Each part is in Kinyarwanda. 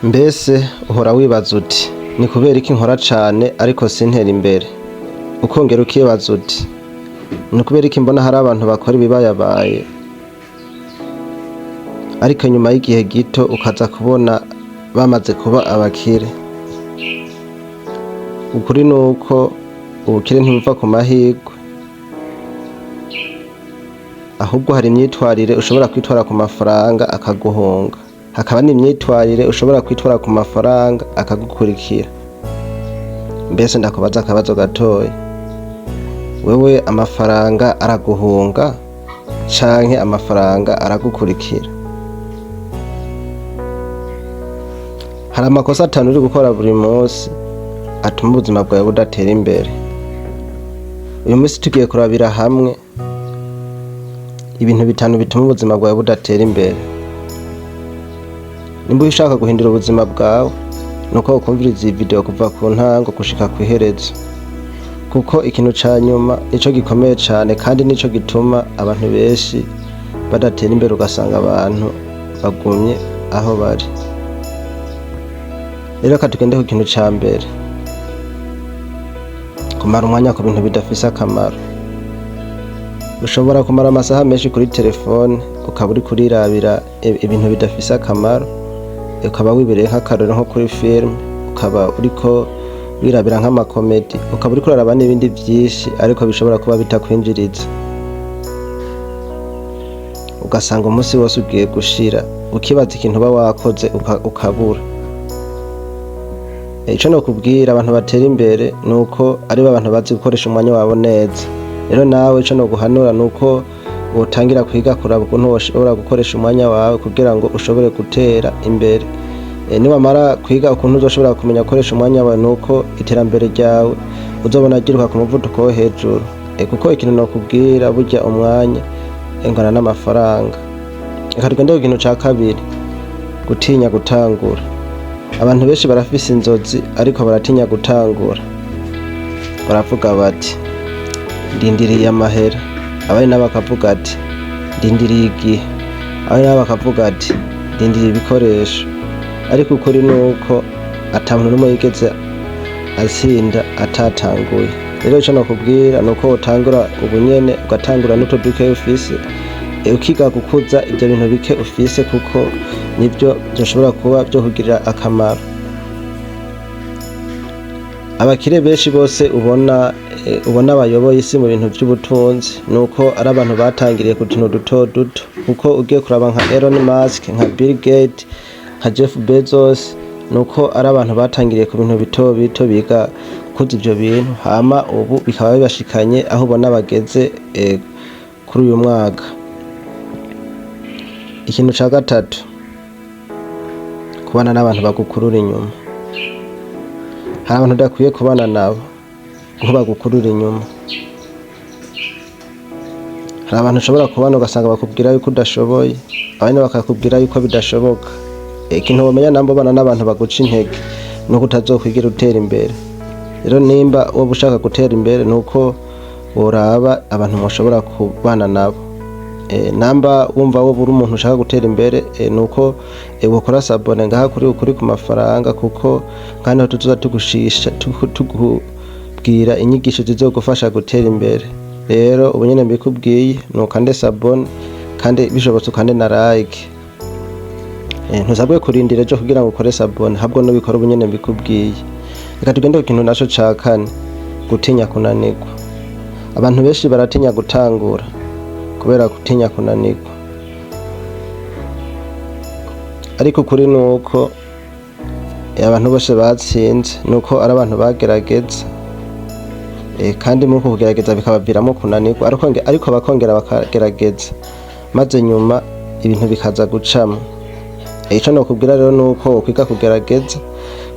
Mbese uhora wibaza uti ni kubera iki nkora cane ariko sintera imbere, ukongera ukibaza uti ni kubera iki mbona hari abantu bakora ibibayabaye ariko nyuma y'igihe gito ukaza kubona bamaze kuba abakire. Ukuri nuko ubukire ntibuva ku mahirwe, ahubwo hari imyitwarire ushobora kwitwara ku mafaranga akaguhunga, hakaba n'imyitwarire ushobora kwitwara ku mafaranga akagukurikira. Mbese ndakubaza akabazo gatoya, wewe amafaranga araguhunga canke amafaranga aragukurikira? Hari amakosa 5 uri gukora buri munsi atuma ubuzima bwawe budatera imbere. Uyu munsi tugiye kurabira hamwe ibintu 5 bituma ubuzima bwawe budatera imbere. Nimba ushaka guhindura ubuzima bwawe, nuko ukumviriza iyi video kuva ku ntango gushika ku iherezo, kuko ikintu ca nyuma nico gikomeye cane kandi nico gituma abantu benshi badatera imbere, ugasanga abantu bagumye aho bari. Rero tugende ku kintu ca mbere, kumara umwanya ku bintu bidafise akamaro. Ushobora kumara amasaha menshi kuri telefone ukaba uri kurirabira ibintu bidafise akamaro, ukaba wibereye nk'akarorero nko kuri film, ukaba uriko wirabira nk'amakomedi, ukaba uriko uraraba n'ibindi vyinshi ariko bishobora kuba bitakwinjiriza. Ugasanga umunsi wose ugiye gushira ukibaza ikintu uba wakoze ukabura. Ico nokubwira abantu batera imbere nuko ari abantu bazi gukoresha umwanya wabo neza. Rero nawe ico noguhanura nuko wotangira kwiga kuraba ukuntu woshobora gukoresha umwanya wawe kugira ngo ushobore gutera imbere. Niwamara kwiga ukuntu uzoshobora kumenya gukoresha umwanya wawe, nuko iterambere ryawe uzobona ryiruka ku muvuduko wo hejuru. Kuko ikintu nokubwira, burya umwanya ungana n'amafaranga. Reka tugende ku kintu ca kabiri, gutinya gutangura. Abantu benshi barafise inzozi ariko baratinya gutangura. Baravuga bati ndindiriye amahera, abandi nabo bakavuga ati ndindiriye igihe, abandi nabo bakavuga ati ndindiriye ibikoresho. Ariko ukuri nuko ata muntu n'umwe yigeze atsinda atatanguye. Rero ico nokubwira nuko wotangura ubunyene, ugatangura n'uto duke ufise, ukiga gukuza ivyo bintu bike ufise, kuko nivyo byoshobora kuba byo kugirira akamaro. Abakire benshi bose ubona bayoboye isi mu bintu by'ubutunzi nuko ari abantu batangiriye ku tuntu duto duto, kuko ugiye kuraba nka Elon Musk, nka Bill Gates, nka Jeff Bezos, nuko ari abantu batangiriye ku bintu bito bito, biga kuza ivyo bintu, hama ubu bikaba bibashikanye aho ubona bageze kuri uyu mwaka. Ikintu ca gatatu, kubana n'abantu bagukurura inyuma. Hari abantu udakwiye kubana nabo kuko bagukurura inyuma. Hari abantu ushobora kubana ugasanga bakubwira yuko udashoboye, abandi bakakubwira yuko bidashoboka. Ikintu womenya nambo bana n'abantu baguca intege nuko utazokwigira utera imbere. Rero nimba wowe ushaka gutera imbere, nuko woraba abantu mushobora kubana nabo. Namba wumva wowe uri umuntu ushaka gutera imbere, nuko ukora sabone ngaha kuri ukuri ku mafaranga, kuko kandi tuzoza tugushisha tugubwira inyigisho zizogufasha gutera imbere. Rero ubu nyene mbikubwiye nuko ande sabone, kandi bishobotse ukande na like. Ntuzabwe kurindira ejo kugira ngo ukore sabone, habwo nubikora ubu nyene mbikubwiye. Reka tugende ku kintu naco ca kane, gutinya kunanirwa. Abantu benshi baratinya gutangura kubera gutinya kunanirwa, ariko ukuri nuko abantu bose batsinze nuko ari abantu bagerageza, kandi muri uko kugerageza bikabaviramo kunanirwa, ariko bakongera bakagerageza, maze nyuma ibintu bikaza gucamo. Ico nokubwira rero nuko kwiga kugerageza,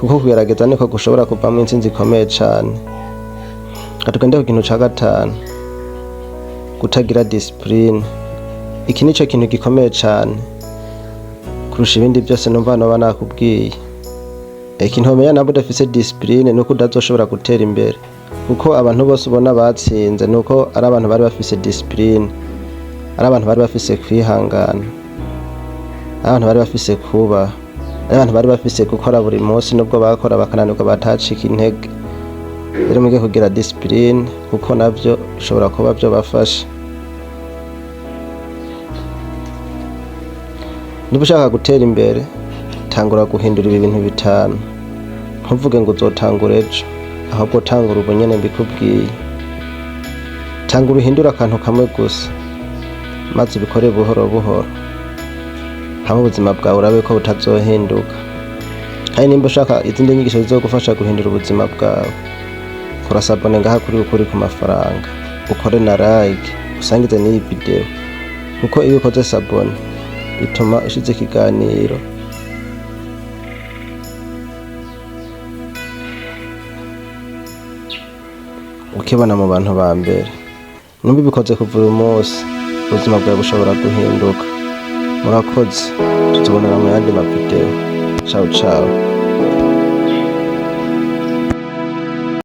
kuko kugerageza niko gushobora kuvamo intsinzi ikomeye cane. Tugende ku kintu ca gatanu, kutagira discipline. Iki nico kintu gikomeye cane kurusha ibindi byose numva noba nakubwiye. Ikintu womenya nabo udafise discipline nuko udazoshobora gutera imbere, kuko abantu bose ubona batsinze nuko ari abantu bari bafise discipline, ari abantu bari bafise kwihangana, abantu bari bafise kubaha. abantu bari bafise gukora buri munsi nubwo bakora bakananirwa batacika intege. Rero mwige kugira discipline kuko navyo bishobora kuba byo bafasha. Niba ushaka gutera imbere tangura guhindura ibi bintu bitanu. Ntuvuge ngo uzotangura ejo, ahubwo tangura ubu nyene mbikubwiye. Tangura uhindura akantu kamwe gusa maze ubikore buhoro buhoro, hamwe ubuzima bwawe urabe ko butazohinduka. Kandi nimba ushaka izindi nyigisho zizogufasha guhindura ubuzima bwawe, kora sabone ngaha kuri Ukuri ku Mafaranga, ukore na like, usangize n'iyi video, kuko iyo ukoze sabone bituma ushize ikiganiro ukibona mu bantu ba mbere. Numva bikoze kuva uyu munsi ubuzima bwawe bushobora guhinduka. Murakoze, tuzobonana mu yandi mavideo. Ciao ciao.